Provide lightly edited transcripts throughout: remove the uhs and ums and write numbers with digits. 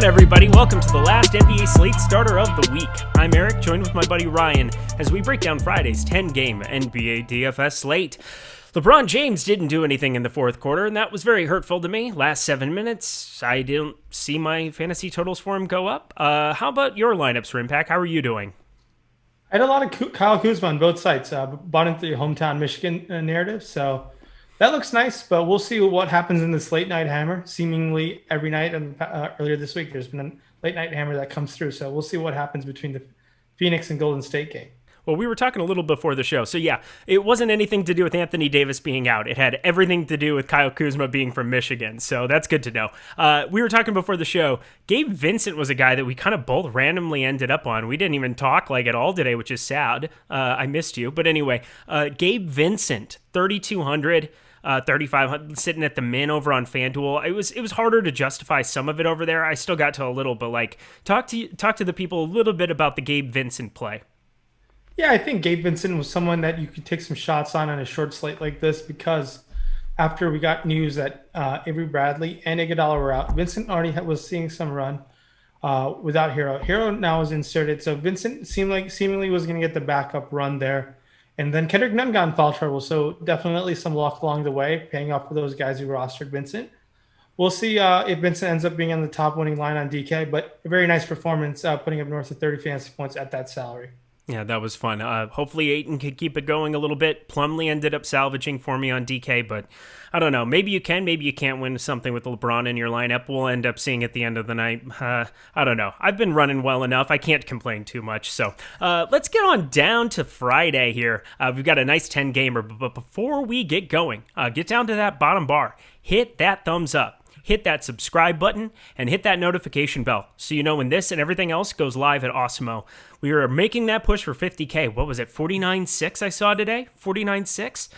everybody? Welcome to the last NBA Slate starter of the week. I'm Eric, joined with my buddy Ryan, as we break down Friday's 10-game NBA DFS slate. LeBron James didn't do anything in the fourth quarter, and that was very hurtful to me. Last 7 minutes, I didn't see my fantasy totals for him go up. How about your lineups, Rimpack? How are you doing? I had a lot of Kyle Kuzma on both sites. Bought into the hometown Michigan narrative, so that looks nice. But we'll see what happens in this late night hammer. Seemingly every night, and earlier this week, there's been a late night hammer that comes through. So we'll see what happens between the Phoenix and Golden State game. Well, we were talking a little before the show. So yeah, it wasn't anything to do with Anthony Davis being out. It had everything to do with Kyle Kuzma being from Michigan. So that's good to know. We were talking before the show. Gabe Vincent was a guy that we kind of both randomly ended up on. We didn't even talk at all today, which is sad. I missed you. But anyway, Gabe Vincent, 3,200. 3,500 sitting at the min over on FanDuel. It was harder to justify some of it over there. I still got to a little, but talk to the people a little bit about the Gabe Vincent play. Yeah, I think Gabe Vincent was someone that you could take some shots on a short slate like this because after we got news that Avery Bradley and Iguodala were out, Vincent already was seeing some run without Hero. Hero now is inserted, so Vincent seemingly was going to get the backup run there. And then Kendrick Nunn got in foul trouble, so definitely some luck along the way, paying off for those guys who rostered Vincent. We'll see if Vincent ends up being on the top winning line on DK, but a very nice performance, putting up north of 30 fantasy points at that salary. Yeah, that was fun. Hopefully Ayton can keep it going a little bit. Plumlee ended up salvaging for me on DK, but I don't know. Maybe you can, maybe you can't win something with LeBron in your lineup. We'll end up seeing at the end of the night. I don't know. I've been running well enough. I can't complain too much. So let's get on down to Friday here. We've got a nice 10-gamer, but before we get going, get down to that bottom bar. Hit that thumbs up. Hit that subscribe button and hit that notification bell so you know when this and everything else goes live at Awesemo. We are making that push for 50K. What was it, 49.6 I saw today? 49.6?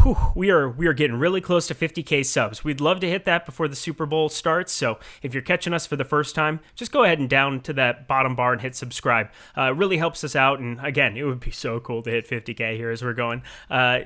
Whew, we are getting really close to 50K subs. We'd love to hit that before the Super Bowl starts, so if you're catching us for the first time, just go ahead and down to that bottom bar and hit subscribe. It really helps us out, and again, it would be so cool to hit 50K here as we're going.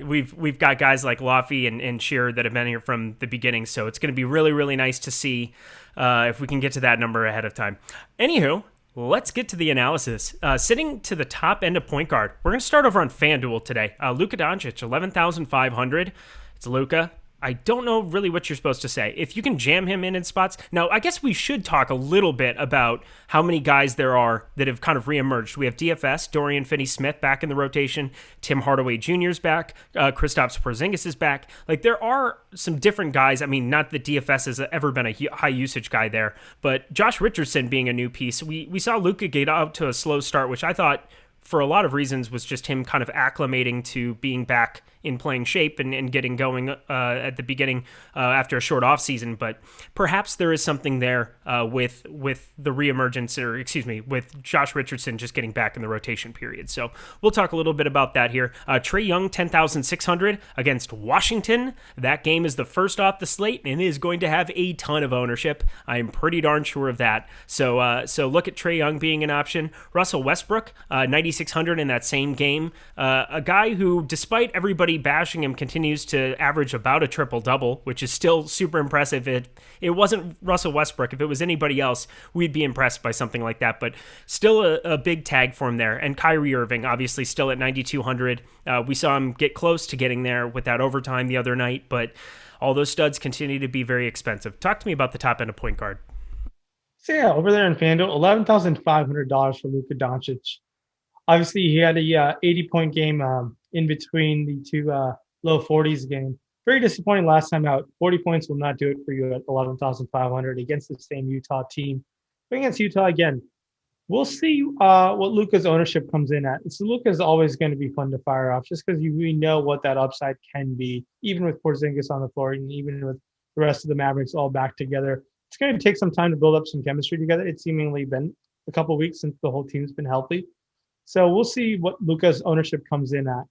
We've got guys like Laffy and Shearer that have been here from the beginning, so it's going to be really, really nice to see if we can get to that number ahead of time. Anywho, let's get to the analysis. Sitting to the top end of point guard, we're going to start over on FanDuel today. Luka Doncic, 11,500. It's Luka. I don't know really what you're supposed to say. If you can jam him in spots. Now, I guess we should talk a little bit about how many guys there are that have kind of reemerged. We have DFS, Dorian Finney-Smith back in the rotation. Tim Hardaway Jr. is back. Kristaps Porzingis is back. There are some different guys. I mean, not that DFS has ever been a high usage guy there, but Josh Richardson being a new piece. We saw Luka get out to a slow start, which I thought for a lot of reasons was just him kind of acclimating to being back in playing shape and getting going at the beginning after a short offseason. But perhaps there is something there with the reemergence, or excuse me, with Josh Richardson just getting back in the rotation period. So we'll talk a little bit about that here. Trae Young, 10,600 against Washington. That game is the first off the slate and is going to have a ton of ownership. I'm pretty darn sure of that. So look at Trae Young being an option. Russell Westbrook, 9,600 in that same game. A guy who, despite everybody bashing him, continues to average about a triple-double, which is still super impressive. It wasn't Russell Westbrook. If it was anybody else, we'd be impressed by something like that, but still a big tag for him there. And Kyrie Irving, obviously still at 9,200. We saw him get close to getting there with that overtime the other night, but all those studs continue to be very expensive. Talk to me about the top end of point guard. So yeah, over there in FanDuel, $11,500 for Luka Doncic. Obviously, he had a 80-point game in between the two low 40s game. Very disappointing last time out. 40 points will not do it for you at 11,500 against the same Utah team. But against Utah again, we'll see what Luka's ownership comes in at. So Luka's always going to be fun to fire off just because we know what that upside can be, even with Porzingis on the floor and even with the rest of the Mavericks all back together. It's going to take some time to build up some chemistry together. It's seemingly been a couple of weeks since the whole team's been healthy. So we'll see what Luka's ownership comes in at.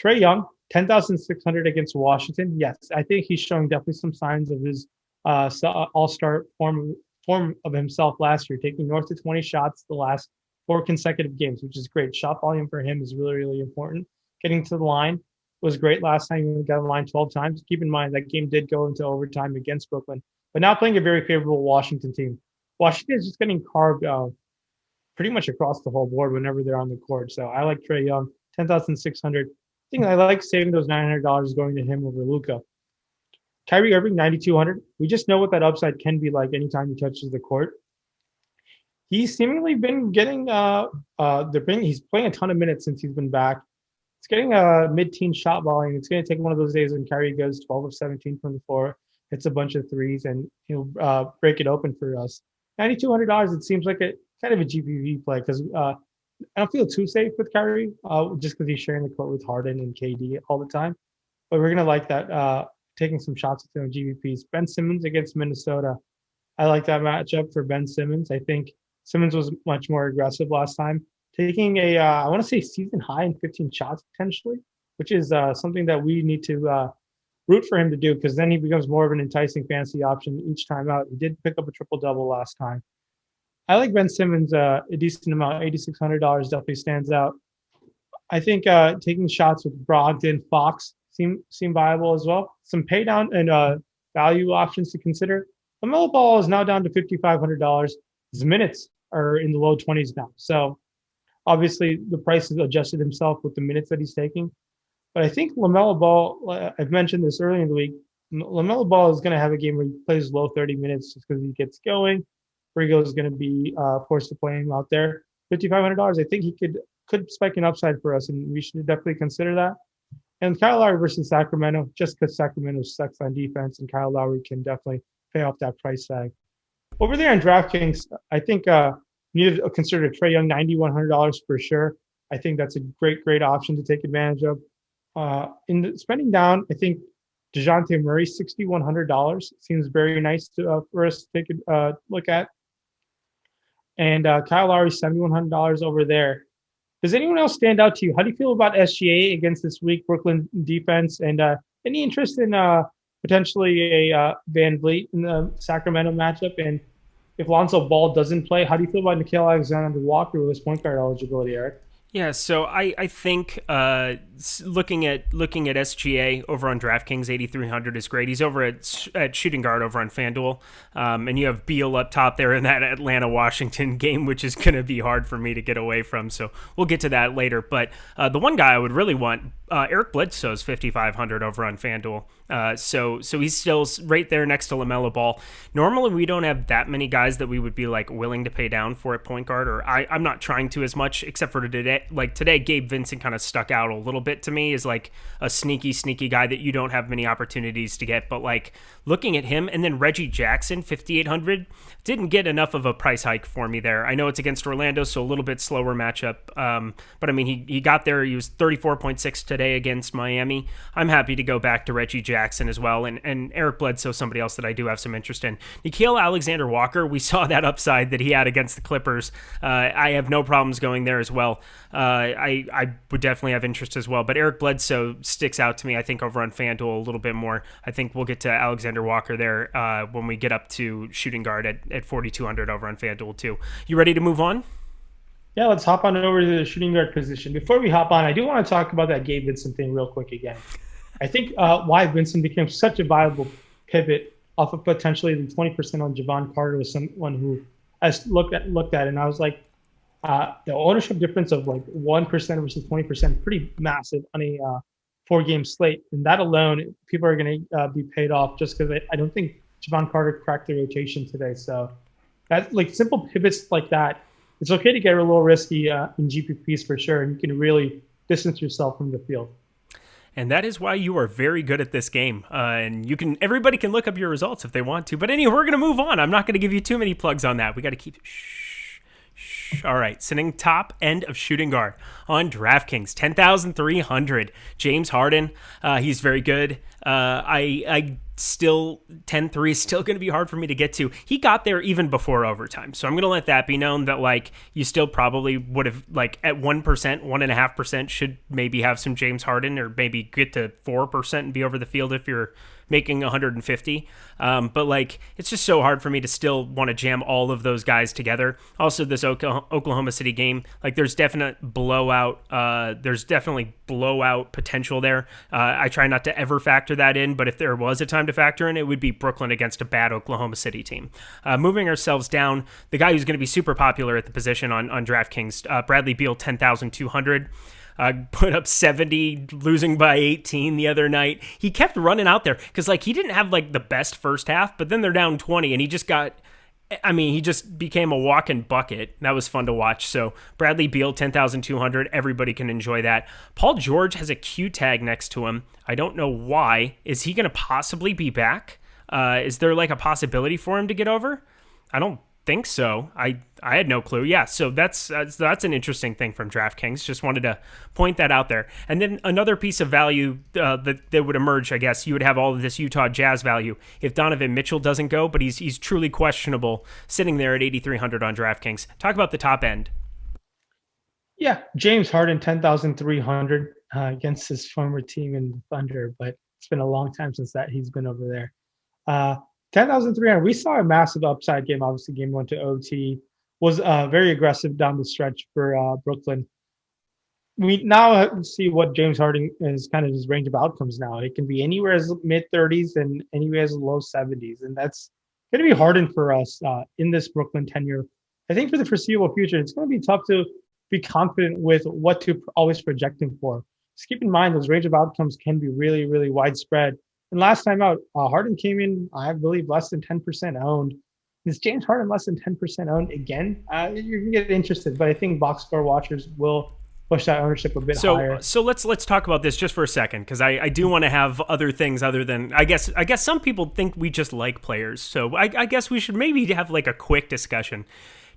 Trae Young, 10,600 against Washington. Yes, I think he's showing definitely some signs of his all-star form of himself last year, taking north of 20 shots the last 4 consecutive games, which is great. Shot volume for him is really, really important. Getting to the line was great last time. He only got on the line 12 times. Keep in mind that game did go into overtime against Brooklyn, but now playing a very favorable Washington team. Washington is just getting carved pretty much across the whole board whenever they're on the court. So I like Trae Young, 10,600. I think I like saving those $900 going to him over Luka. Kyrie Irving, 9,200. We just know what that upside can be like anytime he touches the court. He's seemingly been getting he's playing a ton of minutes since he's been back. It's getting a mid-teen shot volume. It's going to take one of those days when Kyrie goes 12 of 17 from the floor, hits a bunch of threes, and he'll break it open for us. $9,200. It seems like a kind of a GPV play because I don't feel too safe with Kyrie just because he's sharing the court with Harden and KD all the time. But we're going to like that, taking some shots with him GPPs. Ben Simmons against Minnesota. I like that matchup for Ben Simmons. I think Simmons was much more aggressive last time, taking I want to say season high in 15 shots potentially, which is something that we need to root for him to do because then he becomes more of an enticing fantasy option each time out. He did pick up a triple-double last time. I like Ben Simmons a decent amount. $8,600 definitely stands out. I think taking shots with Brogdon, Fox seem viable as well. Some pay down and value options to consider. LaMelo Ball is now down to $5,500. His minutes are in the low 20s now. So obviously the price has adjusted himself with the minutes that he's taking. But I think LaMelo Ball, I've mentioned this earlier in the week, LaMelo Ball is going to have a game where he plays low 30 minutes just because he gets going. Frigo is going to be forced to play him out there. $5,500, I think he could spike an upside for us, and we should definitely consider that. And Kyle Lowry versus Sacramento, just because Sacramento sucks on defense, and Kyle Lowry can definitely pay off that price tag. Over there on DraftKings, I think you need to consider Trae Young, $9,100 for sure. I think that's a great option to take advantage of. In the spending down, I think DeJounte Murray, $6,100 seems very nice for us to take a look at. And Kyle Lowry, $7,100 over there. Does anyone else stand out to you? How do you feel about SGA against this weak Brooklyn defense? And any interest in potentially a Van Vliet in the Sacramento matchup? And if Lonzo Ball doesn't play, how do you feel about Nickeil Alexander-Walker with his point guard eligibility, Eric? Yeah, so I think looking at SGA over on DraftKings, 8,300 is great. He's over at shooting guard over on FanDuel, and you have Beal up top there in that Atlanta-Washington game, which is going to be hard for me to get away from. So we'll get to that later. But the one guy I would really want, Eric Bledsoe is 5,500 over on FanDuel. So he's still right there next to LaMelo Ball. Normally we don't have that many guys that we would be like willing to pay down for at point guard, or I'm not trying to as much, except for today. Like today, Gabe Vincent kind of stuck out a little bit to me as like a sneaky guy that you don't have many opportunities to get. But like looking at him, and then Reggie Jackson, 5,800, didn't get enough of a price hike for me there. I know it's against Orlando, so a little bit slower matchup. But I mean, he got there. He was 34.6 today against Miami. I'm happy to go back to Reggie Jackson as well. And Eric Bledsoe, somebody else that I do have some interest in. Nickeil Alexander-Walker, we saw that upside that he had against the Clippers. I have no problems going there as well. I would definitely have interest as well. But Eric Bledsoe sticks out to me, I think, over on FanDuel a little bit more. I think we'll get to Alexander Walker there when we get up to shooting guard at 4,200 over on FanDuel too. You ready to move on? Yeah, let's hop on over to the shooting guard position. Before we hop on, I do want to talk about that Gabe Vincent thing real quick again. I think why Vincent became such a viable pivot off of potentially the 20% on Javon Carter was someone who I looked at, and I was like, the ownership difference of like 1% versus 20%, pretty massive on a 4-game slate. And that alone, people are going to be paid off just because I don't think Javon Carter cracked the rotation today. So that's like simple pivots like that. It's okay to get a little risky in GPPs for sure, and you can really distance yourself from the field. And that is why you are very good at this game. And everybody can look up your results if they want to. But anyway, we're going to move on. I'm not going to give you too many plugs on that. We got to keep it All right, sitting top end of shooting guard on DraftKings, 10,300. James Harden, he's very good. I still 10-3 is still going to be hard for me to get to. He got there even before overtime, so I'm going to let that be known that like you still probably would have like at 1%, 1.5% should maybe have some James Harden, or maybe get to 4% and be over the field if you're making 150. But like, it's just so hard for me to still want to jam all of those guys together. Also, this Oklahoma City game, like there's definitely blowout potential there. I try not to ever factor that in, but if there was a time to factor in, it would be Brooklyn against a bad Oklahoma City team. Moving ourselves down, the guy who's going to be super popular at the position on DraftKings, Bradley Beal, 10,200. Put up 70, losing by 18 the other night. He kept running out there because like he didn't have like the best first half, but then they're down 20 and he just became a walking bucket. That was fun to watch. So Bradley Beal, 10,200. Everybody can enjoy that. Paul George has a Q tag next to him. I don't know why. Is he going to possibly be back? Is there like a possibility for him to get over? I don't think so. I had no clue. Yeah, so that's an interesting thing from DraftKings. Just wanted to point that out there. And then another piece of value that would emerge, I guess, you would have all of this Utah Jazz value if Donovan Mitchell doesn't go, but he's truly questionable, sitting there at 8,300 on DraftKings. Talk about the top end. Yeah, James Harden, 10,300 against his former team in the Thunder, but it's been a long time since that he's been over there. 10,300. We saw a massive upside game. Obviously, game went to OT. Was very aggressive down the stretch for Brooklyn. We now see what James Harden is kind of his range of outcomes now. It can be anywhere as mid 30s and anywhere as low 70s. And that's going to be Harden for us in this Brooklyn tenure. I think for the foreseeable future, it's going to be tough to be confident with what to always project him for. Just keep in mind, those range of outcomes can be really, really widespread. And last time out, Harden came in, I believe, less than 10% owned. Is James Harden less than 10% owned again? You're going to get interested, but I think box score watchers will push that ownership a bit higher. So let's talk about this just for a second, because I do want to have other things other than, I guess some people think we just like players. So I guess we should maybe have like a quick discussion.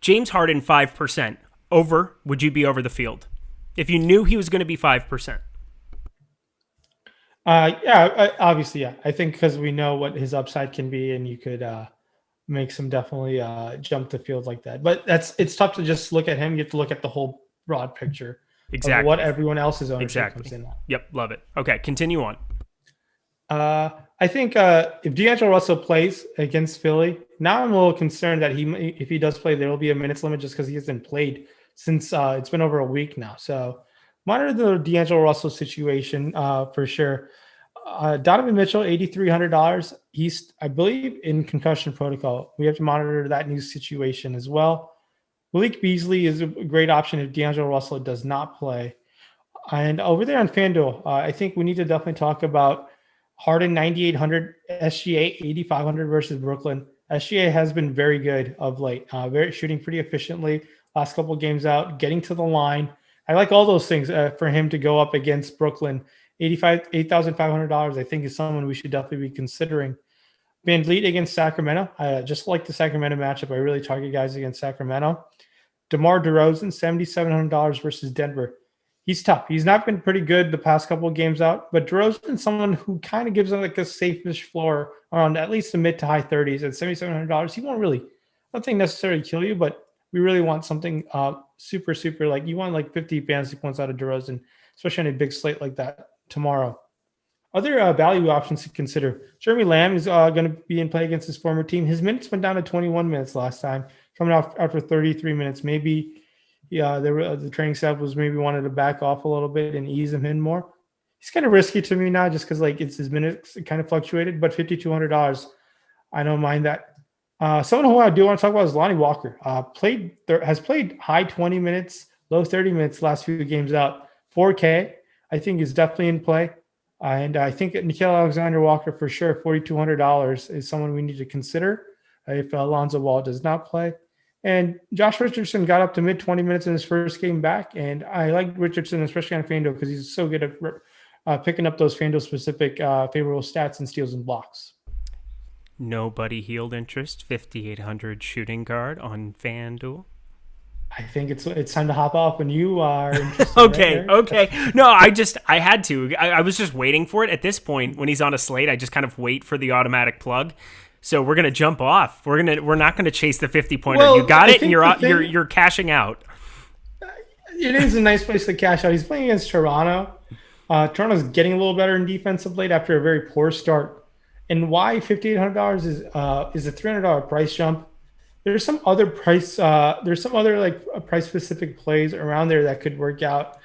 James Harden, 5%. Over, would you be over the field? If you knew he was going to be 5%. Obviously, yeah. I think because we know what his upside can be, and you could make some definitely jump the field like that. But it's tough to just look at him. You have to look at the whole broad picture. Exactly. Of what everyone else's ownership comes in at. Yep, love it. Okay, continue on. I think if D'Angelo Russell plays against Philly, now I'm a little concerned that if he does play, there will be a minutes limit just because he hasn't played since it's been over a week now. So monitor the D'Angelo Russell situation for sure. Donovan Mitchell, $8,300. He's, I believe, in concussion protocol. We have to monitor that new situation as well. Malik Beasley is a great option if D'Angelo Russell does not play. And over there on FanDuel, I think we need to definitely talk about Harden, 9,800, SGA, 8,500 versus Brooklyn. SGA has been very good of late, shooting pretty efficiently. Last couple of games out, getting to the line. I like all those things for him to go up against Brooklyn. $8,500, I think, is someone we should definitely be considering. Van Vliet against Sacramento. I just like the Sacramento matchup. I really target guys against Sacramento. DeMar DeRozan, $7,700 versus Denver. He's tough. He's not been pretty good the past couple of games out, but DeRozan is someone who kind of gives him like a safe-ish floor around at least the mid to high 30s at $7,700. He won't really, I don't think necessarily kill you, but we really want something super, super, like you want like 50 fantasy points out of DeRozan, especially on a big slate like that tomorrow. Other value options to consider. Jeremy Lamb is going to be in play against his former team. His minutes went down to 21 minutes last time, coming off after 33 minutes. Maybe the training staff was maybe wanted to back off a little bit and ease him in more. He's kind of risky to me now just because like it's his minutes kind of fluctuated, but $5,200, I don't mind that. Someone who I do want to talk about is Lonnie Walker. Has played high 20 minutes, low 30 minutes last few games out. 4K, I think, is definitely in play. And I think Nickeil Alexander-Walker for sure, $4,200 is someone we need to consider if Alonzo Ball does not play. And Josh Richardson got up to mid-20 minutes in his first game back, and I like Richardson, especially on FanDuel, because he's so good at picking up those FanDuel-specific favorable stats and steals and blocks. Nobody healed interest, 5,800 shooting guard on FanDuel. I think it's time to hop off when you are interested. Okay. No, I had to. I was just waiting for it. At this point, when he's on a slate, I just kind of wait for the automatic plug. So we're gonna jump off. We're not gonna chase the 50-pointer. Well, you got it, and you're cashing out. It is a nice place to cash out. He's playing against Toronto. Toronto's getting a little better in defense of late after a very poor start. And why $5,800 is a $300 price jump. There's some other price. There's some other like price specific plays around there that could work out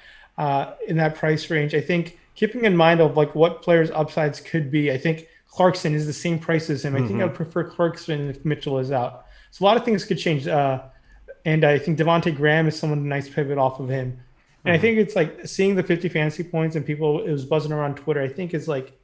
in that price range. I think keeping in mind of like what players' upsides could be. I think Clarkson is the same price as him. I think I would prefer Clarkson if Mitchell is out. So a lot of things could change. And I think Devontae Graham is someone nice pivot off of him. And I think it's like seeing the 50 fantasy points and people it was buzzing around Twitter. I think is like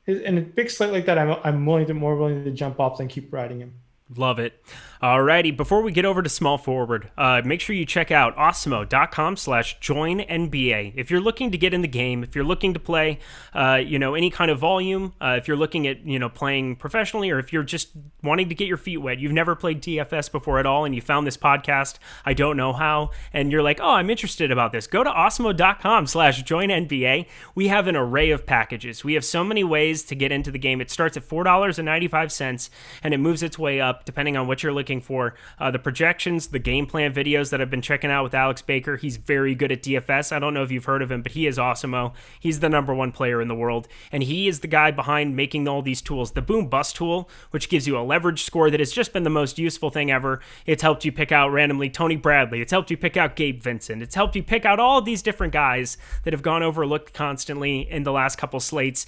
in a big slate like that. I'm more willing to jump off than keep riding him. Love it. Alrighty, before we get over to small forward, make sure you check out awesemo.com/join NBA. If you're looking to get in the game, if you're looking to play, any kind of volume, if you're looking at, playing professionally, or if you're just wanting to get your feet wet, you've never played DFS before at all, and you found this podcast, I don't know how, and you're like, oh, I'm interested about this, go to awesemo.com/join NBA. We have an array of packages. We have so many ways to get into the game. It starts at $4.95, and it moves its way up depending on what you're looking for. The projections, the game plan videos that I've been checking out with Alex Baker. He's very good at DFS. I don't know if you've heard of him, but he is Awesemo. He's the number one player in the world, and he is the guy behind making all these tools. The Boom Bust tool, which gives you a leverage score that has just been the most useful thing ever. It's helped you pick out randomly Tony Bradley. It's helped you pick out Gabe Vincent. It's helped you pick out all of these different guys that have gone overlooked constantly in the last couple slates.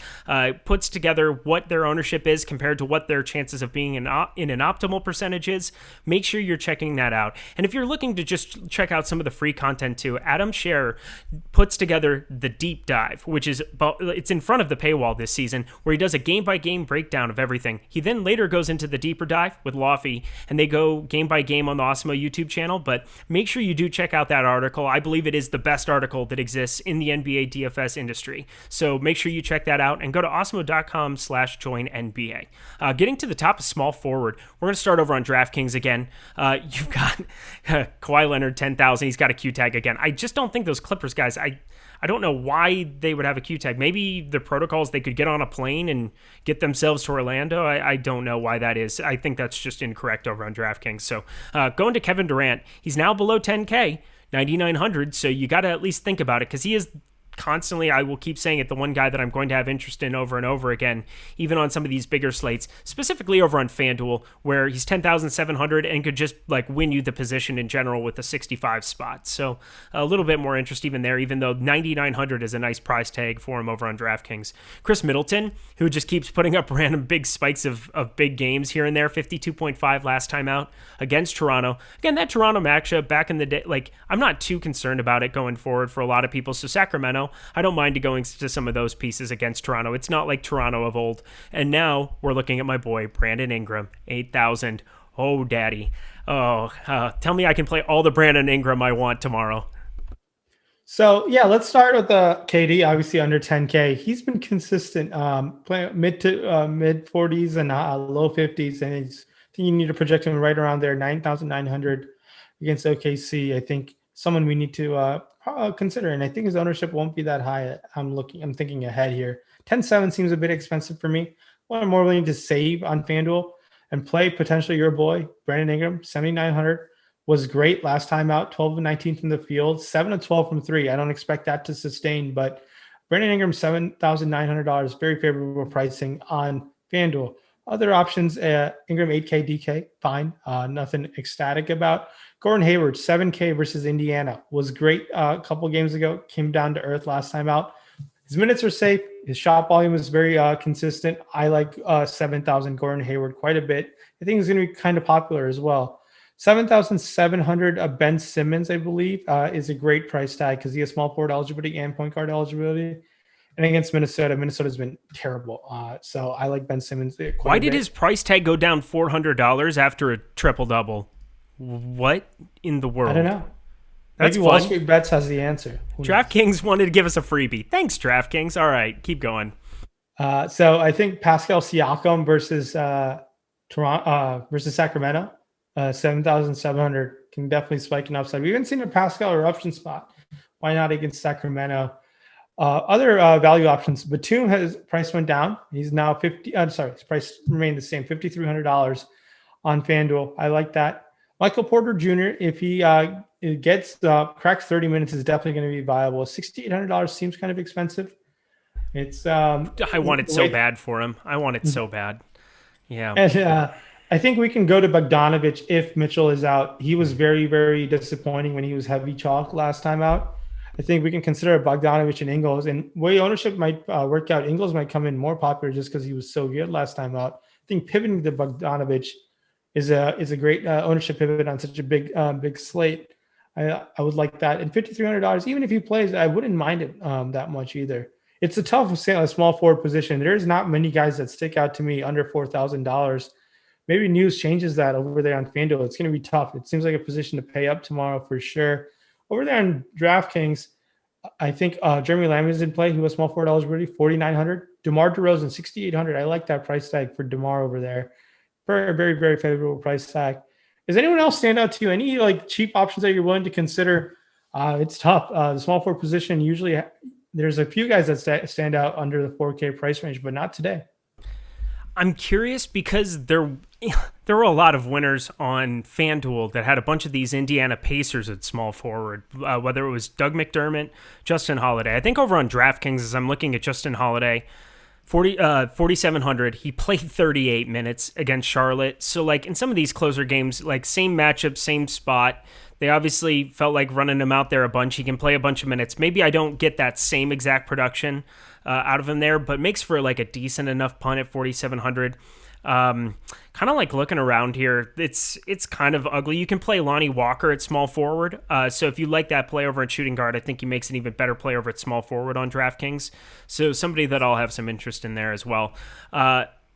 Puts together what their ownership is compared to what their chances of being in an optimal percentage is. Make sure you're checking that out. And if you're looking to just check out some of the free content too, Adam Scher puts together the deep dive, which is it's in front of the paywall this season, where he does a game-by-game breakdown of everything. He then later goes into the deeper dive with Laufey, and they go game-by-game on the Awesemo YouTube channel, but make sure you do check out that article. I believe it is the best article that exists in the NBA DFS industry. So make sure you check that out and go to awesemo.com/join NBA. Getting to the top of small forward, we're going to start over on DraftKings again. You've got Kawhi Leonard, 10,000. He's got a Q tag again. I just don't think those Clippers guys, I don't know why they would have a Q tag. Maybe the protocols, they could get on a plane and get themselves to Orlando. I don't know why that is. I think that's just incorrect over on DraftKings. So going to Kevin Durant, he's now below 10K, 9,900. So you got to at least think about it, because he is constantly, I will keep saying it, the one guy that I'm going to have interest in over and over again, even on some of these bigger slates, specifically over on FanDuel, where he's 10,700 and could just like win you the position in general with a 65 spot. So a little bit more interest even there, even though 9,900 is a nice price tag for him over on DraftKings. Chris Middleton, who just keeps putting up random big spikes of big games here and there, 52.5 last time out against Toronto. Again, that Toronto matchup back in the day, like, I'm not too concerned about it going forward for a lot of people. So Sacramento, I don't mind going to some of those pieces against Toronto. It's not like Toronto of old. And now we're looking at my boy, Brandon Ingram, 8,000. Oh, daddy. Oh, tell me I can play all the Brandon Ingram I want tomorrow. So, yeah, let's start with the KD, obviously under 10K. He's been consistent, playing mid 40s and low 50s. And I think you need to project him right around there, 9,900 against OKC. I think someone we need to consider, and I think his ownership won't be that high. I'm thinking ahead here. 10.7 seems a bit expensive for me. I'm more willing to save on FanDuel and play potentially your boy Brandon Ingram. 7,900 was great last time out. 12 of 19 from the field, 7 of 12 from three. I don't expect that to sustain, but Brandon Ingram, $7,900, very favorable pricing on FanDuel. Other options, Ingram 8K DK, fine. Nothing ecstatic about. Gordon Hayward, 7K versus Indiana, was great a couple games ago. Came down to earth last time out. His minutes are safe. His shot volume is very consistent. I like 7,000 Gordon Hayward quite a bit. I think he's going to be kind of popular as well. 7,700 Ben Simmons, I believe, is a great price tag because he has small forward eligibility and point guard eligibility. And against Minnesota's been terrible. So I like Ben Simmons. Why did his price tag go down $400 after a triple-double? What in the world? I don't know. That's Maybe Wall Street Bets has the answer. DraftKings wanted to give us a freebie. Thanks, DraftKings. All right, keep going. So I think Pascal Siakam versus Toronto versus Sacramento, 7,700 can definitely spike an upside. We haven't seen a Pascal eruption spot. Why not against Sacramento? Other value options. Batum, his price went down. He's now his price remained the same, $5,300 on FanDuel. I like that. Michael Porter Jr., if he cracks 30 minutes, is definitely going to be viable. $6,800 seems kind of expensive. It's I want it the so way bad for him. I want it so bad. Yeah. and I think we can go to Bogdanovich if Mitchell is out. He was very, very disappointing when he was heavy chalk last time out. I think we can consider Bogdanovich and Ingles. And way ownership might work out, Ingles might come in more popular just because he was so good last time out. I think pivoting to Bogdanovich is a great ownership pivot on such a big slate. I would like that. And $5,300, even if he plays, I wouldn't mind it that much either. It's a tough small forward position. There's not many guys that stick out to me under $4,000. Maybe news changes that over there on FanDuel. It's going to be tough. It seems like a position to pay up tomorrow for sure. Over there on DraftKings, I think Jeremy Lamb is in play. He was small $4 really, 4,900. DeMar DeRozan, 6,800. I like that price tag for DeMar over there. Very, very, very favorable price tag. Does anyone else stand out to you? Any like cheap options that you're willing to consider? It's tough. The small forward position, usually there's a few guys that stand out under the 4K price range, but not today. I'm curious because there were a lot of winners on FanDuel that had a bunch of these Indiana Pacers at small forward, whether it was Doug McDermott, Justin Holiday. I think over on DraftKings, as I'm looking at Justin Holiday, 4,700. He played 38 minutes against Charlotte. So, like, in some of these closer games, like, same matchup, same spot. They obviously felt like running him out there a bunch. He can play a bunch of minutes. Maybe I don't get that same exact production out of him there, but makes for, like, a decent enough punt at 4,700. Kind of like looking around here, it's kind of ugly. You can play Lonnie Walker at small forward. So if you like that play over at shooting guard, I think he makes an even better play over at small forward on DraftKings. So somebody that I'll have some interest in there as well.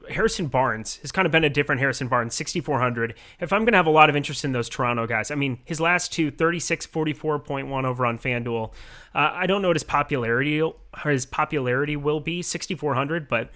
Harrison Barnes has kind of been a different Harrison Barnes, 6,400. If I'm going to have a lot of interest in those Toronto guys, I mean, his last two, 36, 44.1 over on FanDuel. I don't know what his popularity will be, 6,400, but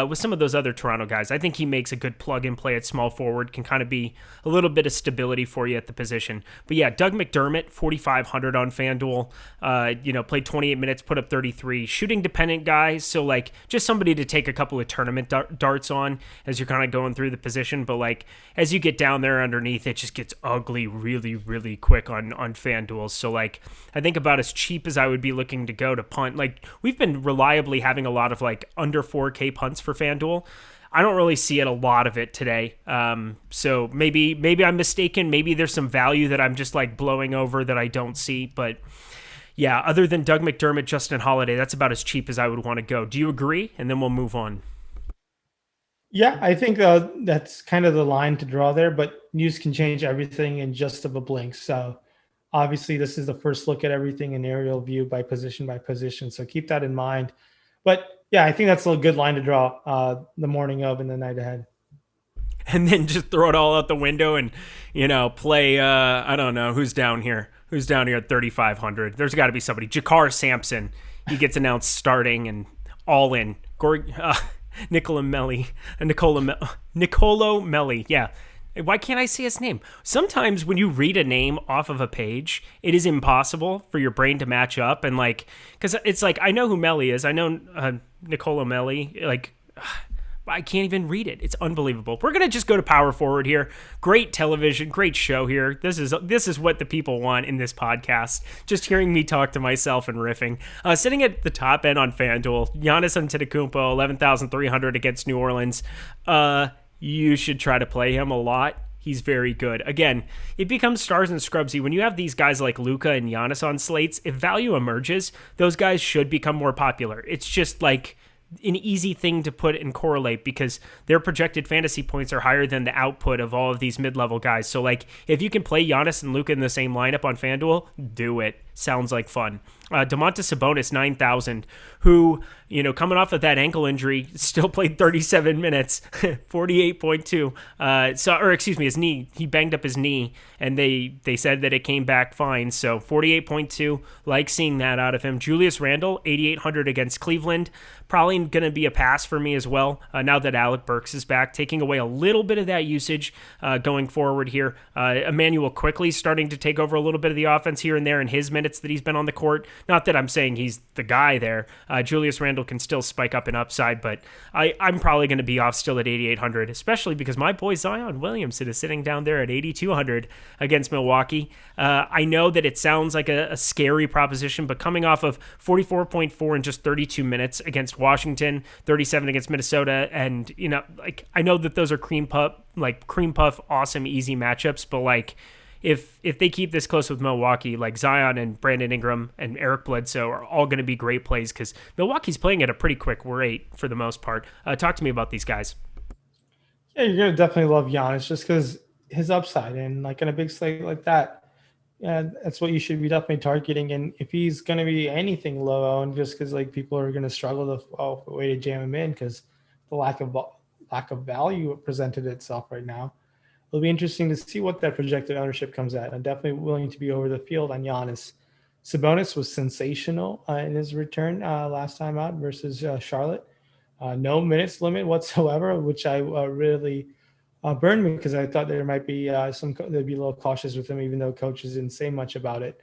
with some of those other Toronto guys, I think he makes a good plug-and play at small forward, can kind of be a little bit of stability for you at the position. But yeah, Doug McDermott, 4,500 on FanDuel, played 28 minutes, put up 33, shooting dependent guy, so like just somebody to take a couple of tournament darts on as you're kind of going through the position, but like as you get down there underneath, it just gets ugly really, really quick on FanDuel. So like I think about as cheap as I would be looking to go to punt. Like we've been reliably having a lot of like under 4K punts for FanDuel. I don't really see a lot of it today. So maybe I'm mistaken. Maybe there's some value that I'm just like blowing over that I don't see. But yeah, other than Doug McDermott, Justin Holiday, that's about as cheap as I would want to go. Do you agree? And then we'll move on. Yeah, I think that's kind of the line to draw there, but news can change everything in just of a blink. So obviously this is the first look at everything in aerial view by position. So keep that in mind. But yeah, I think that's a good line to draw the morning of and the night ahead. And then just throw it all out the window and, play, I don't know, who's down here at 3,500. There's got to be somebody. Jakar Sampson, he gets announced starting and all in. Nicolo Melli, yeah. Why can't I say his name? Sometimes when you read a name off of a page, it is impossible for your brain to match up. And like, because it's like, I know who Melli is. I know Nicolo Melli. Like, I can't even read it. It's unbelievable. We're going to just go to power forward here. Great television, great show here. This is what the people want in this podcast. Just hearing me talk to myself and riffing. Sitting at the top end on FanDuel, Giannis Antetokounmpo, 11,300 against New Orleans. You should try to play him a lot. He's very good. Again, it becomes stars and scrubsy. When you have these guys like Luka and Giannis on slates, if value emerges, those guys should become more popular. It's just like an easy thing to put and correlate because their projected fantasy points are higher than the output of all of these mid-level guys. So like if you can play Giannis and Luka in the same lineup on FanDuel, do it. Sounds like fun. Domantas Sabonis, 9,000, who, coming off of that ankle injury, still played 37 minutes, 48.2. His knee. He banged up his knee, and they said that it came back fine. So 48.2, like seeing that out of him. Julius Randle, 8,800 against Cleveland. Probably going to be a pass for me as well, now that Alec Burks is back, taking away a little bit of that usage going forward here. Emmanuel quickly starting to take over a little bit of the offense here and there in his minutes minutes that he's been on the court. Not that I'm saying he's the guy there. Julius Randle can still spike up in upside, but I'm probably going to be off still at 8,800, especially because my boy Zion Williamson is sitting down there at 8,200 against Milwaukee. I know that it sounds like a scary proposition, but coming off of 44.4 in just 32 minutes against Washington, 37 against Minnesota, and I know that those are cream puff, awesome, easy matchups, but if they keep this close with Milwaukee, Zion and Brandon Ingram and Eric Bledsoe are all going to be great plays because Milwaukee's playing at a pretty quick rate for the most part. Talk to me about these guys. Yeah, you're going to definitely love Giannis just because his upside and in a big slate like that. Yeah, that's what you should be definitely targeting. And if he's going to be anything low owned, just because people are going to struggle to find a way to jam him in because the lack of value presented itself right now. It'll be interesting to see what that projected ownership comes at. I'm definitely willing to be over the field on Giannis. Sabonis was sensational in his return last time out versus Charlotte. No minutes limit whatsoever, which I really burned me because I thought there might be they'd be a little cautious with him, even though coaches didn't say much about it.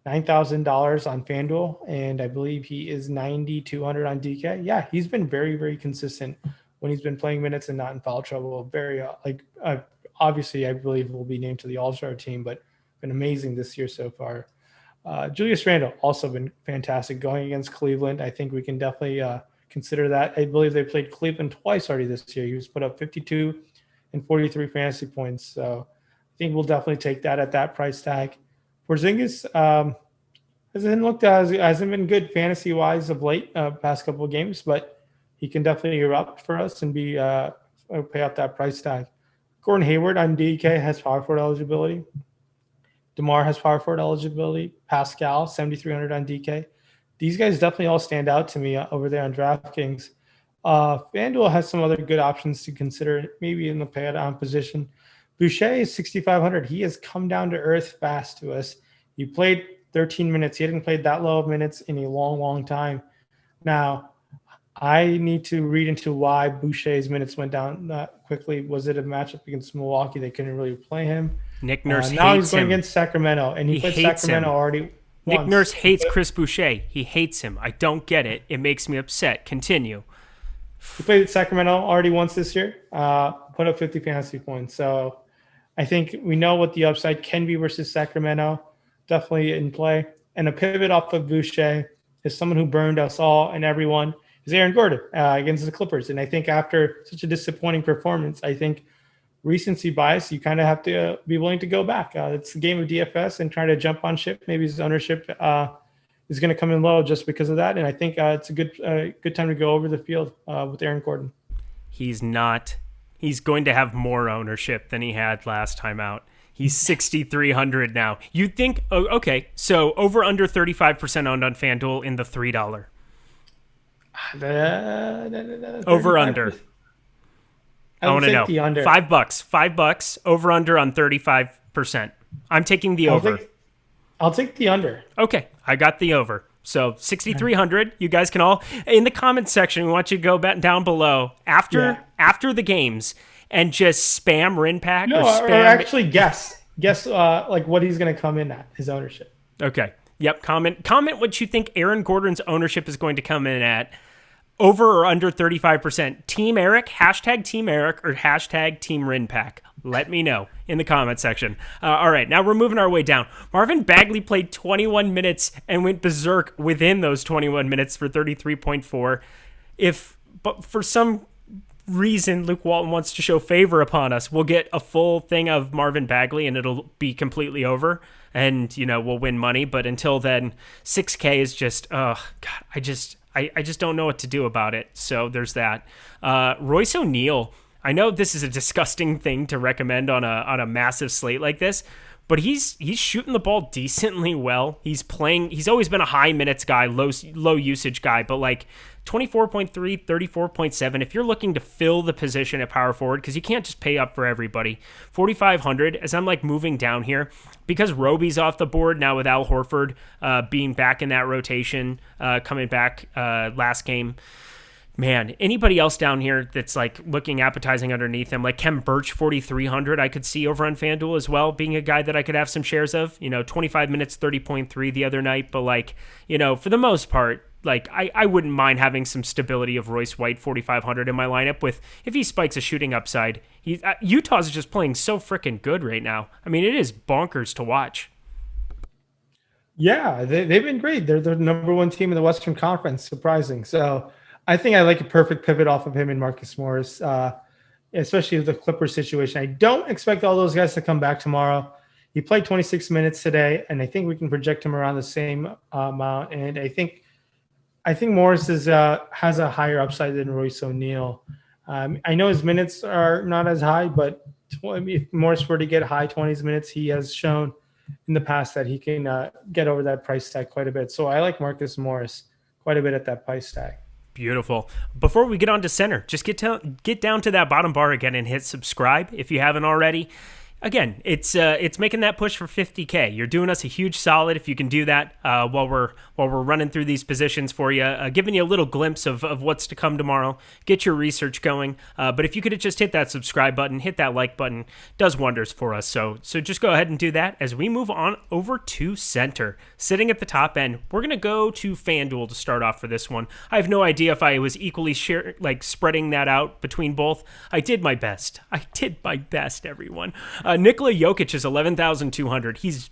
$9,000 on FanDuel, and I believe he is 9,200 on DK. Yeah, he's been very, very consistent when he's been playing minutes and not in foul trouble. Very obviously, I believe will be named to the All-Star team, but been amazing this year so far. Julius Randle also been fantastic going against Cleveland. I think we can definitely consider that. I believe they played Cleveland twice already this year. He was put up 52 and 43 fantasy points. So I think we'll definitely take that at that price tag. Porzingis hasn't been good fantasy wise of late, past couple of games, but he can definitely erupt for us and be pay off that price tag. Gordon Hayward on DK has power forward eligibility. DeMar has power forward eligibility. Pascal, 7,300 on DK. These guys definitely all stand out to me over there on DraftKings. FanDuel has some other good options to consider, maybe in the pay-down position. Boucher is 6,500. He has come down to earth fast to us. He played 13 minutes. He hadn't played that low of minutes in a long, long time. Now, I need to read into why Boucher's minutes went down that quickly. Was it a matchup against Milwaukee? They couldn't really play him. Nick Nurse hates him. Now he's going against Sacramento, and he played Sacramento already once. Nick Nurse hates Chris Boucher. He hates him. I don't get it. It makes me upset. Continue. He played Sacramento already once this year. Put up 50 fantasy points. So I think we know what the upside can be versus Sacramento. Definitely in play. And a pivot off of Boucher is someone who burned us all and everyone. Is Aaron Gordon against the Clippers. And I think after such a disappointing performance, I think recency bias, you kind of have to be willing to go back. It's a game of DFS and trying to jump on ship. Maybe his ownership is going to come in low just because of that. And I think it's a good time to go over the field with Aaron Gordon. He's not. He's going to have more ownership than he had last time out. He's 6,300 now. You'd think, okay, so over under 35% owned on FanDuel in the $3. Over under. I want to know. $5. $5 over under on 35%. I'm taking the over. I'll take the under. Okay, I got the over. So 6,300. You guys can all in the comments section. We want you to go back down below after the games and just spam Rinpack or actually guess what he's going to come in at his ownership. Okay. Yep. Comment what you think Aaron Gordon's ownership is going to come in at. Over or under 35%. Team Eric, hashtag Team Eric, or hashtag Team Rinpack. Let me know in the comment section. All right, now we're moving our way down. Marvin Bagley played 21 minutes and went berserk within those 21 minutes for 33.4. But for some reason Luke Walton wants to show favor upon us, we'll get a full thing of Marvin Bagley and it'll be completely over. And, we'll win money. But until then, 6K is just, I just don't know what to do about it. So there's that. Royce O'Neal. I know this is a disgusting thing to recommend on a massive slate like this, but he's shooting the ball decently well. He's always been a high minutes guy, low usage guy, but 24.3, 34.7. If you're looking to fill the position at power forward, because you can't just pay up for everybody, 4,500 as I'm moving down here, because Roby's off the board now with Al Horford being back in that rotation, coming back last game. Man, anybody else down here that's like looking appetizing underneath him, like Kem Birch, 4,300, I could see over on FanDuel as well, being a guy that I could have some shares of. 25 minutes, 30.3 the other night. But like, for the most part, like I wouldn't mind having some stability of Royce White, 4,500 in my lineup with if he spikes a shooting upside. Utah's just playing so freaking good right now. I mean, it is bonkers to watch. Yeah, they've been great. They're the number one team in the Western Conference. Surprising. So I think I like a perfect pivot off of him and Marcus Morris, especially with the Clippers situation. I don't expect all those guys to come back tomorrow. He played 26 minutes today, and I think we can project him around the same amount. And I think Morris has a higher upside than Royce O'Neal. I know his minutes are not as high, but if Morris were to get high 20s minutes, he has shown in the past that he can get over that price tag quite a bit. So I like Marcus Morris quite a bit at that price tag. Beautiful. Before we get on to center, just get down to that bottom bar again and hit subscribe if you haven't already. Again, it's making that push for 50K. You're doing us a huge solid if you can do that while we're running through these positions for you, giving you a little glimpse of what's to come tomorrow. Get your research going. But if you could just hit that subscribe button, hit that like button, does wonders for us. So just go ahead and do that as we move on over to center. Sitting at the top end, we're going to go to FanDuel to start off for this one. I have no idea if I was equally spreading that out between both. I did my best. Everyone. Nikola Jokic is 11,200. He's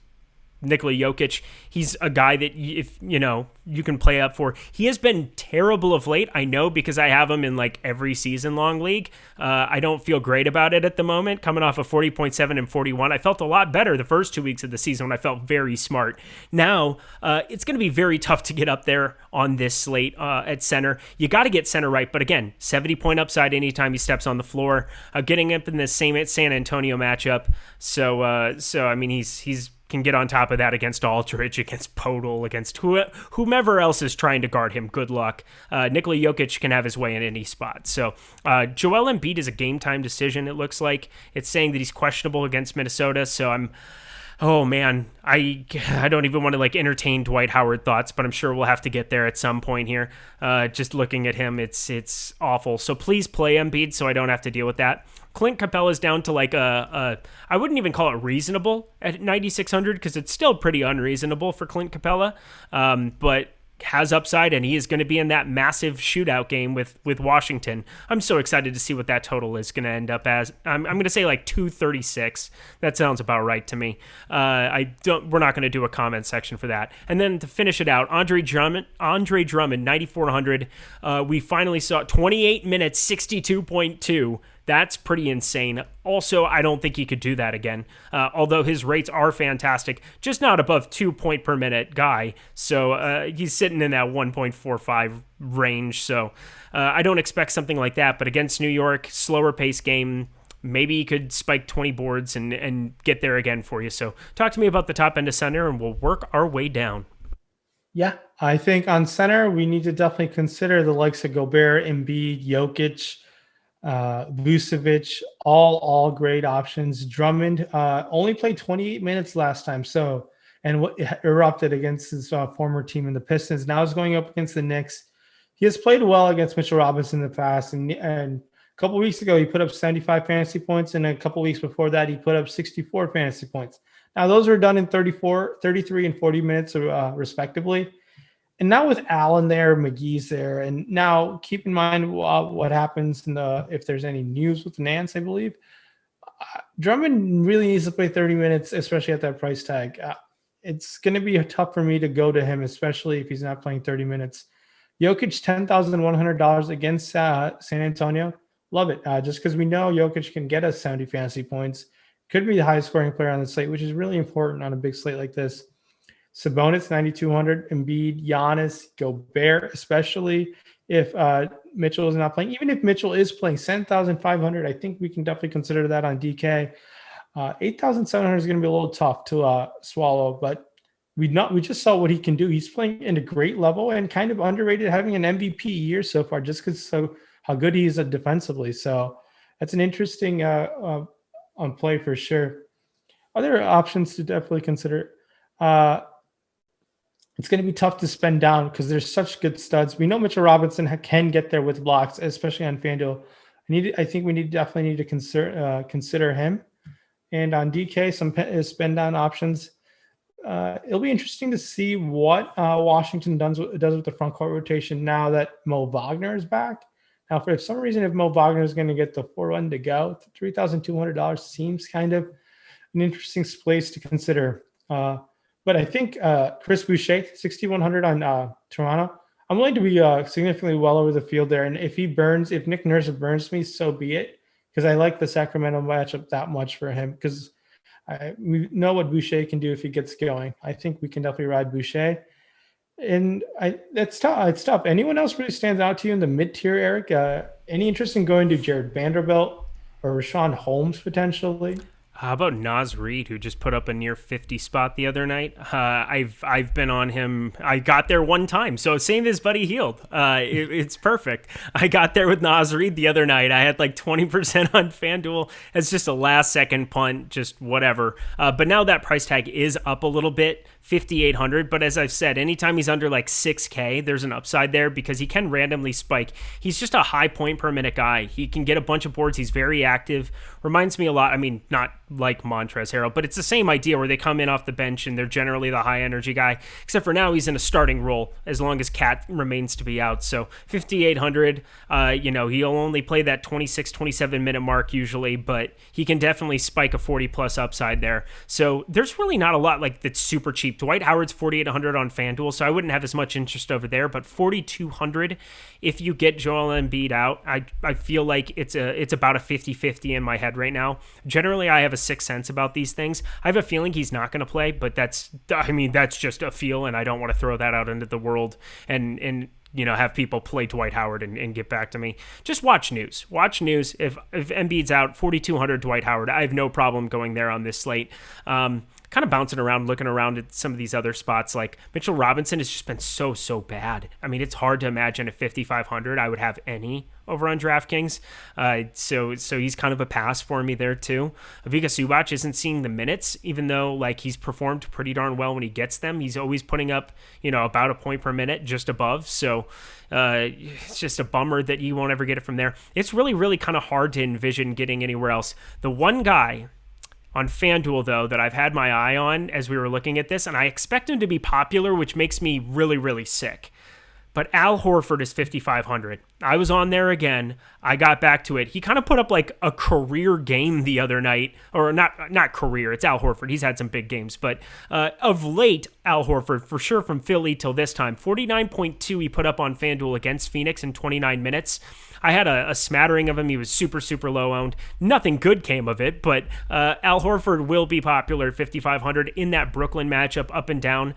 Nikola Jokic. He's a guy that if you can play up for. He has been terrible of late. I know because I have him in like every season long league. I don't feel great about it at the moment. Coming off of 40.7 and 41, I felt a lot better the first 2 weeks of the season when I felt very smart. Now it's going to be very tough to get up there on this slate at center. You got to get center right, but again, 70-point upside anytime he steps on the floor. Getting up in the same San Antonio matchup. So I mean he's can get on top of that against Aldridge, against Podol, against whomever else is trying to guard him. Good luck. Nikola Jokic can have his way in any spot. So Joel Embiid is a game-time decision, it looks like. It's saying that he's questionable against Minnesota, so oh man, I don't even want to like entertain Dwight Howard thoughts, but I'm sure we'll have to get there at some point here. Just looking at him, it's awful. So please play Embiid so I don't have to deal with that. Clint Capella's down to like I wouldn't even call it reasonable at 9,600 because it's still pretty unreasonable for Clint Capella, but has upside, and he is going to be in that massive shootout game with Washington. I'm so excited to see what that total is going to end up as. I'm going to say like 236. That sounds about right to me. We're not going to do a comment section for that. And then to finish it out, Andre Drummond, 9,400. We finally saw 28 minutes, 62.2. That's pretty insane. Also, I don't think he could do that again, although his rates are fantastic, just not above 2 point per minute guy. So he's sitting in that 1.45 range. So I don't expect something like that. But against New York, slower pace game, maybe he could spike 20 boards and get there again for you. So talk to me about the top end of center, and we'll work our way down. Yeah, I think on center, we need to definitely consider the likes of Gobert, Embiid, Jokic, Vucevic, all great options. Drummond only played 28 minutes last time, and erupted against his former team in the Pistons. Now he's going up against the Knicks. He has played well against Mitchell Robinson in the past, and a couple weeks ago he put up 75 fantasy points, and a couple weeks before that he put up 64 fantasy points. Now those are done in 33, and 40 minutes respectively. And now with Allen there, McGee's there, and now keep in mind what happens if there's any news with Nance, I believe. Drummond really needs to play 30 minutes, especially at that price tag. It's going to be tough for me to go to him, especially if he's not playing 30 minutes. Jokic, $10,100 against San Antonio. Love it. Just because we know Jokic can get us 70 fantasy points. Could be the highest scoring player on the slate, which is really important on a big slate like this. Sabonis, 9,200, Embiid, Giannis, Gobert, especially if Mitchell is not playing. Even if Mitchell is playing, 10,500, I think we can definitely consider that on DK. 8,700 is going to be a little tough to swallow, but we just saw what he can do. He's playing in a great level and kind of underrated, having an MVP year so far, just because how good he is defensively. So that's an interesting on play for sure. Other options to definitely consider. it's going to be tough to spend down because there's such good studs. We know Mitchell Robinson can get there with blocks, especially on FanDuel. I think we definitely need to consider him. And on DK, some spend down options. It'll be interesting to see what Washington does with the front court rotation now that Mo Wagner is back. Now, for some reason, if Mo Wagner is going to get the 4-1 to go, $3,200 seems kind of an interesting place to consider. But I think Chris Boucher, 6,100 on Toronto. I'm willing to be significantly well over the field there. And if Nick Nurse burns me, so be it. Because I like the Sacramento matchup that much for him. Because we know what Boucher can do if he gets going. I think we can definitely ride Boucher. And that's tough. It's tough. Anyone else really stands out to you in the mid-tier, Eric? Any interest in going to Jared Vanderbilt or Rashawn Holmes potentially? How about Naz Reid, who just put up a near 50 spot the other night? I've been on him. I got there one time, so same as Buddy Hield. It's perfect. I got there with Naz Reid the other night. I had like 20% on FanDuel as just a last second punt, just whatever. But now that price tag is up a little bit, 5,800. But as I've said, anytime he's under like 6K, there's an upside there because he can randomly spike. He's just a high point per minute guy. He can get a bunch of boards. He's very active. Reminds me a lot. I mean, not like Montrezl Harrell, but it's the same idea where they come in off the bench and they're generally the high energy guy, except for now he's in a starting role as long as Cat remains to be out. So 5,800, he'll only play that 26, 27 minute mark usually, but he can definitely spike a 40 plus upside there. So there's really not a lot like that's super cheap. Dwight Howard's 4,800 on FanDuel, so I wouldn't have as much interest over there, but 4,200 if you get Joel Embiid out, I feel like it's about a 50-50 in my head right now. Generally, I have a sixth sense about these things. I have a feeling he's not going to play, but that's just a feel, and I don't want to throw that out into the world and have people play Dwight Howard and get back to me. Just watch news. Watch news. If Embiid's out, 4,200 Dwight Howard, I have no problem going there on this slate. Kind of bouncing around, looking around at some of these other spots. Like Mitchell Robinson has just been so bad. I mean, it's hard to imagine at 5,500 I would have any over on DraftKings. So he's kind of a pass for me there too. Ivica Zubac isn't seeing the minutes, even though like he's performed pretty darn well when he gets them. He's always putting up, about a point per minute, just above. So it's just a bummer that you won't ever get it from there. It's really, really kind of hard to envision getting anywhere else. The one guy on FanDuel, though, that I've had my eye on as we were looking at this, and I expect him to be popular, which makes me really, really sick. But Al Horford is 5,500. I was on there again. I got back to it. He kind of put up like a career game the other night, or not career. It's Al Horford. He's had some big games, but of late, Al Horford for sure from Philly till this time, 49.2 he put up on FanDuel against Phoenix in 29 minutes. I had a smattering of him. He was super, super low owned. Nothing good came of it, but Al Horford will be popular at 5,500 in that Brooklyn matchup, up and down.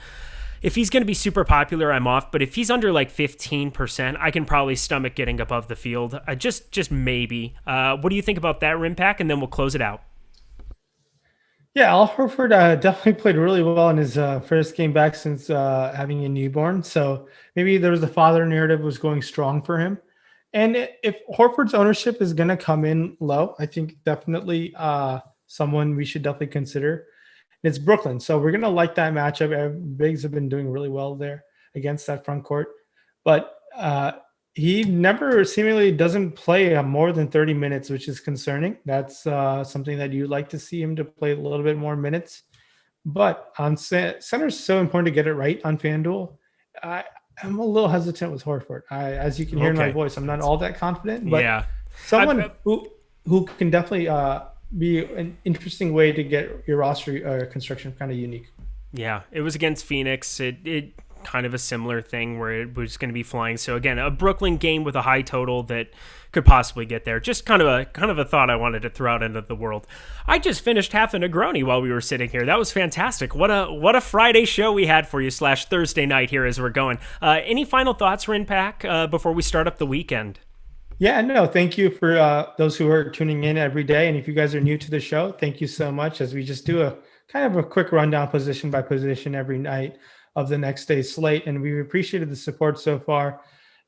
If he's going to be super popular, I'm off. But if he's under like 15%, I can probably stomach getting above the field. Just maybe. What do you think about that, Rimpack? And then we'll close it out. Yeah, Al Horford definitely played really well in his first game back since having a newborn. So maybe there was the father narrative was going strong for him. And if Horford's ownership is going to come in low, I think definitely someone we should definitely consider. It's Brooklyn, so we're going to like that matchup. Bigs have been doing really well there against that front court. But he never seemingly doesn't play more than 30 minutes, which is concerning. That's something that you'd like to see him to play a little bit more minutes. But on center is so important to get it right on FanDuel. I'm a little hesitant with Horford. As you can hear in my voice, I'm not all that confident. But someone who can definitely be an interesting way to get your roster construction kind of unique. Yeah, it was against Phoenix. It kind of a similar thing where it was going to be flying. So again, a Brooklyn game with a high total that could possibly get there. Just kind of a thought I wanted to throw out into the world. I just finished half a Negroni while we were sitting here. That was fantastic. What a Friday show we had for you / Thursday night here as we're going. Any final thoughts, Rinpack, before we start up the weekend? Yeah, no, thank you for those who are tuning in every day. And if you guys are new to the show, thank you so much, as we just do a kind of a quick rundown position by position every night of the next day's slate. And we've appreciated the support so far.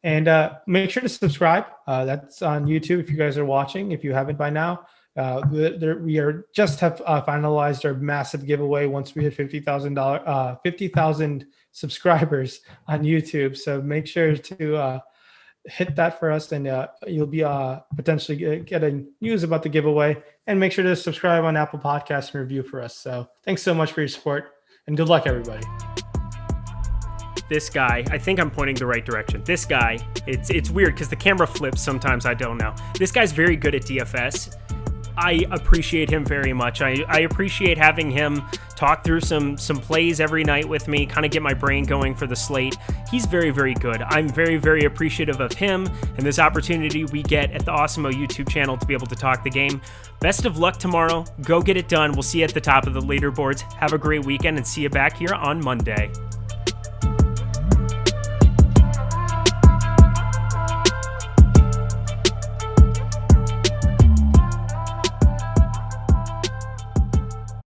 And make sure to subscribe. That's on YouTube if you guys are watching. If you haven't by now, We are just have finalized our massive giveaway once we hit $50,000 subscribers on YouTube. So make sure to hit that for us, and you'll be potentially getting news about the giveaway. And make sure to subscribe on Apple Podcasts and review for us. So thanks so much for your support, and good luck, everybody. This guy, I think I'm pointing the right direction. This guy, it's weird because the camera flips sometimes. I don't know. This guy's very good at DFS. I appreciate him very much. I appreciate having him talk through some plays every night with me, kind of get my brain going for the slate. He's very, very good. I'm very, very appreciative of him and this opportunity we get at the Awesemo YouTube channel to be able to talk the game. Best of luck tomorrow. Go get it done. We'll see you at the top of the leaderboards. Have a great weekend and see you back here on Monday.